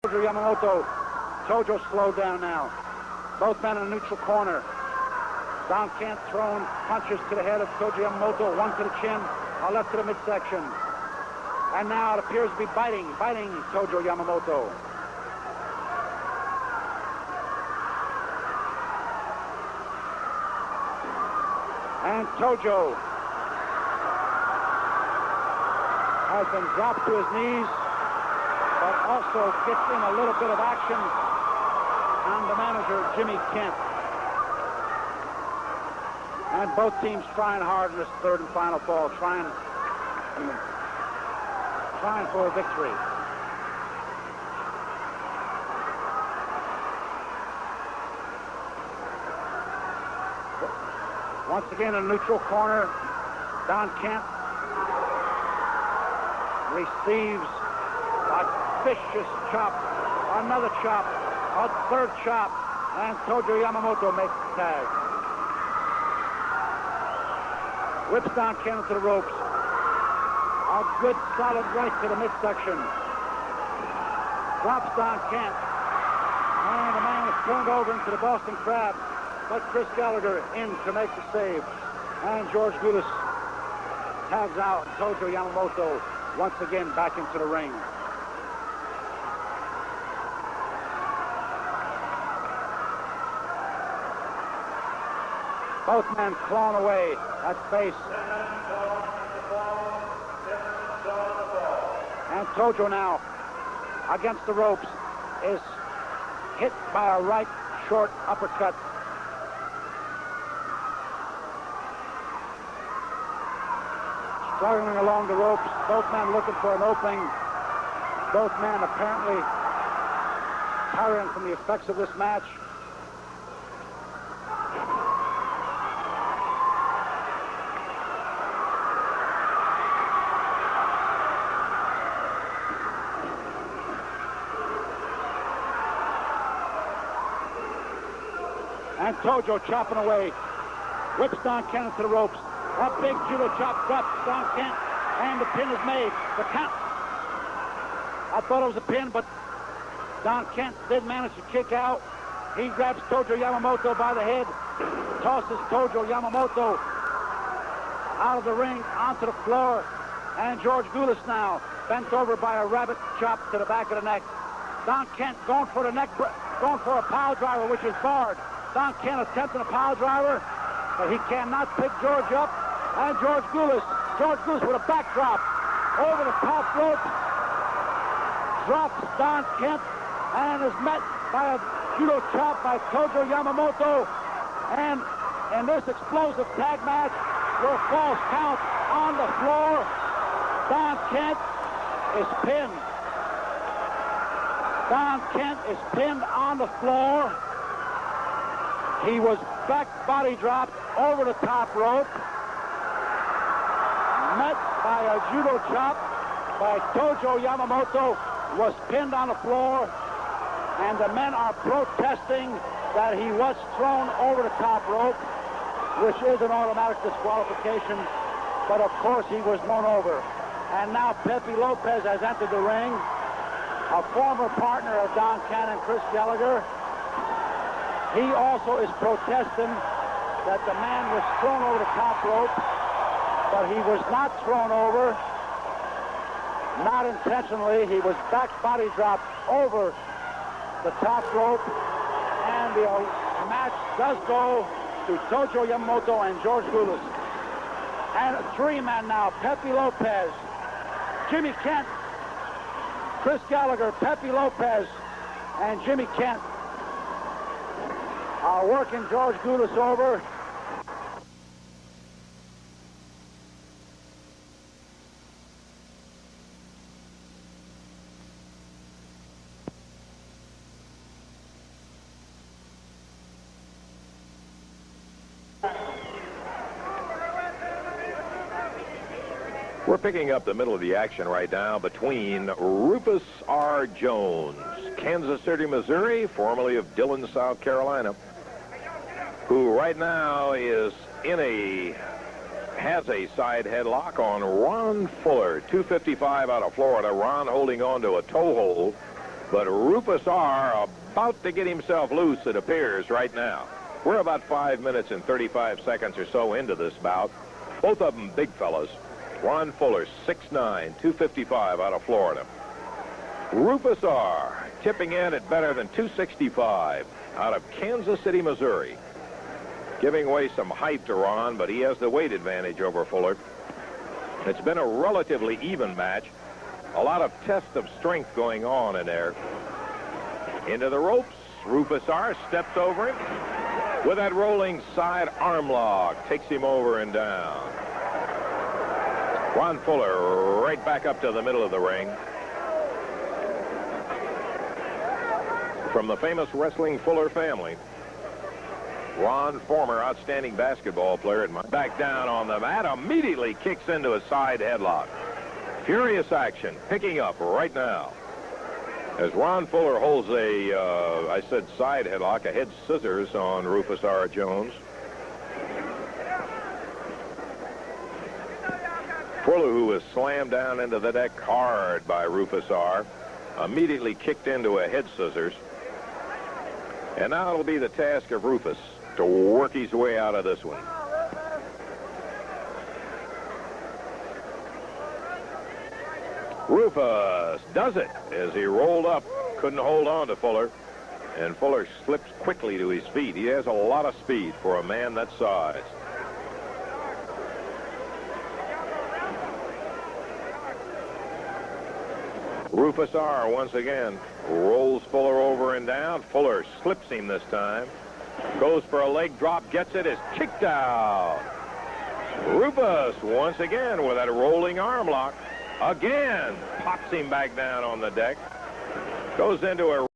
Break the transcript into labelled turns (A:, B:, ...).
A: Tojo Yamamoto. Tojo slowed down now. Both men in the neutral corner. Don Kent throwing punches to the head of Tojo Yamamoto, one to the chin, a left to the midsection. And now it appears to be biting Tojo Yamamoto. And Tojo has been dropped to his knees, but also gets in a little bit of action on the manager, Jimmy Kent. And both teams trying hard in this third and final fall, trying for a victory. Once again in the neutral corner, Don Kent receives a vicious chop, another chop, a third chop, and Tojo Yamamoto makes the tag. Whips Don Kent into the ropes. A good solid right to the midsection. Drops Don Kent. And the man is turned over into the Boston Crab. But Chris Gallagher in to make the save. And George Goudas tags out Tojo Yamamoto once again back into the ring. Both men clawing away at face. And Tojo now against the ropes is hit by a right short uppercut. Struggling along the ropes, both men looking for an opening. Both men apparently tiring from the effects of this match. And Tojo chopping away, whips Don Kent into the ropes. A big judo chop drops Don Kent, and the pin is made. The count. I thought it was a pin, but Don Kent did manage to kick out. He grabs Tojo Yamamoto by the head, tosses Tojo Yamamoto out of the ring onto the floor, and George Goudas now bent over by a rabbit chop to the back of the neck. Don Kent going for the neck, going for a pile driver, which is barred. Don Kent attempting a pile driver, but he cannot pick George up. And George Goudas with a backdrop over the top rope, drops Don Kent and is met by a judo chop by Tojo Yamamoto. And in this explosive tag match, with a false count on the floor, Don Kent is pinned. Don Kent is pinned on the floor. He was back body dropped over the top rope, met by a judo chop by Tojo Yamamoto, was pinned on the floor, and the men are protesting that he was thrown over the top rope, which is an automatic disqualification, but of course he was thrown over. And now Pepe Lopez has entered the ring, a former partner of Don Kent and Chris Gallagher. He also is protesting that the man was thrown over the top rope, but he was not thrown over, not intentionally. He was back body dropped over the top rope, and the match does go to Tojo Yamamoto and George Goudas. And three men now, Pepe Lopez, Jimmy Kent, Chris Gallagher, Pepe Lopez, and Jimmy Kent are working George Goudas over.
B: We're picking up the middle of the action right now between Rufus R. Jones, Kansas City, Missouri, formerly of Dillon, South Carolina, who right now is has a side headlock on Ron Fuller, 255 out of Florida. Ron holding on to a toe hold But Rufus R. about to get himself loose, it appears, right now. We're about 5 minutes and 35 seconds or so into this bout. Both of them big fellas. Ron Fuller, 6'9", 255 out of Florida. Rufus R. tipping in at better than 265 out of Kansas City, Missouri. Giving away some height to Ron, but he has the weight advantage over Fuller. It's been a relatively even match. A lot of test of strength going on in there. Into the ropes. Rufus R. steps over him with that rolling side arm lock. Takes him over and down. Ron Fuller right back up to the middle of the ring. From the famous wrestling Fuller family. Ron, former outstanding basketball player, back down on the mat, immediately kicks into a side headlock. Furious action picking up right now. As Ron Fuller holds I said side headlock, a head scissors on Rufus R. Jones. Fuller, who was slammed down into the deck hard by Rufus R., immediately kicked into a head scissors. And now it'll be the task of Rufus to work his way out of this one. Rufus does it as he rolled up. Couldn't hold on to Fuller. And Fuller slips quickly to his feet. He has a lot of speed for a man that size. Rufus R. once again rolls Fuller over and down. Fuller slips him this time. Goes for a leg drop, gets it, is kicked out. Rufus once again with that rolling arm lock. Again, pops him back down on the deck. Goes into a